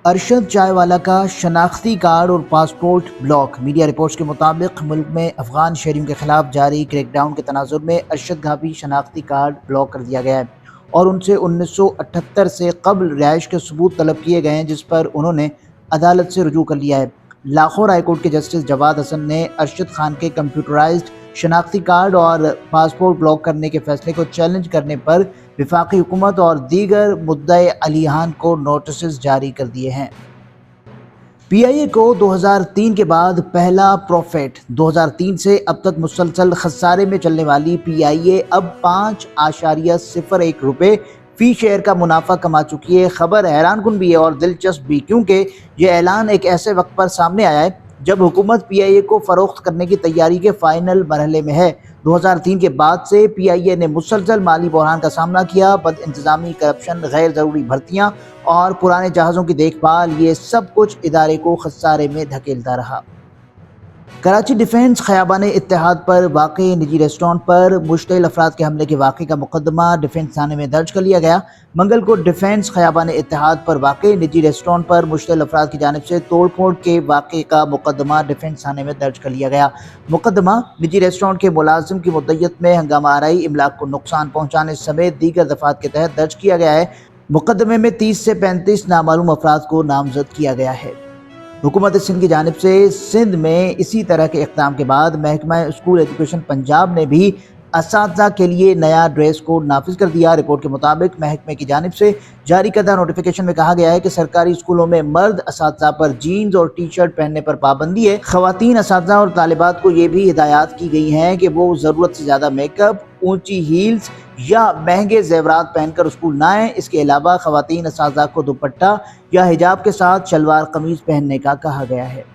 अरशद चायवाला का शनाख्ती कार्ड और passport block. Media reports के मुताबिक मुल्क में अफगान शहरियों के खिलाफ जारी क्रैकडाउन के तनाजुर में अरशद का भी शनाख्ती कार्ड ब्लॉक कर दिया गया है और उनसे 1978 से कबल रिहाइश के सबूत तलब किए गए हैं, जिस पर उन्होंने अदालत से रुजू कर लिया है। लाहौर हाईकोर्ट के जस्टिस जवाद हसन ने अरशद खान के कंप्यूटराइज्ड शनाख्ती कार्ड और पासपोर्ट ब्लॉक करने के फैसले को चैलेंज करने पर वफाकी हुकूमत और दीगर मुद्दई अलिहान को नोटिस जारी कर दिए हैं। PIA को 2003 के बाद पहला प्रॉफिट। 2003 से अब तक मुसलसल खसारे में चलने वाली PIA अब 5.01 रुपये फी शेयर का मुनाफा कमा चुकी है। खबर हैरानकुन भी है और दिलचस्प भी, क्योंकि यह ऐलान एक ऐसे वक्त पर सामने आया है जब हुकूमत PIA को फरोख्त करने की तैयारी के फाइनल मरहले में है। 2003 के बाद से PIA ने मुसलसल माली बहरान का सामना किया। बदइंतजामी, करप्शन, गैर ज़रूरी भर्तियाँ और पुराने जहाज़ों की देखभाल, ये सब कुछ इदारे को खसारे में धकेलता रहा। कराची डिफेंस खयाबान इत्तेहाद पर वाक़ई निजी रेस्टोरेंट पर मुश्तिल अफराद के हमले के वाक़े का मुकदमा डिफेंस थाने में दर्ज कर लिया गया। मंगल को डिफेंस खयाबान इत्तेहाद पर वाक़ई निजी रेस्टोरेंट पर मुश्तिल अफराद की जानिब से तोड़ फोड़ के वाक़े का मुकदमा डिफेंस थाने में दर्ज कर लिया गया। मुकदमा निजी रेस्टोरेंट के मुलाजिम की मुद्दत में हंगामा आराई, इमलाक को नुकसान पहुँचाने समेत दीगर दफात के तहत दर्ज किया गया है। मुकदमे में 30 से 35 नामालूम अफराद को नामजद किया गया है। हुकूमत सिंध की जानिब से सिंध में इसी तरह के इक़दाम के बाद महकमा स्कूल एजुकेशन पंजाब ने भी असातिज़ा के लिए नया ड्रेस कोड नाफिज कर दिया। रिपोर्ट के मुताबिक महकमे की जानिब से जारी करदा नोटिफिकेशन में कहा गया है कि सरकारी स्कूलों में मर्द असातिज़ा पर जीन्स और टी-शर्ट पहनने पर पाबंदी है। ख़वातीन असातिज़ा और तालिबात को ये भी हिदायत की गई हैं कि वो ज़रूरत से ज़्यादा मेकअप, ऊंची हील्स या महंगे जेवरात पहनकर स्कूल ना आएँ। इसके अलावा ख़वातीन असातिज़ा को दुपट्टा या हिजाब के साथ शलवार कमीज़ पहनने का कहा गया है।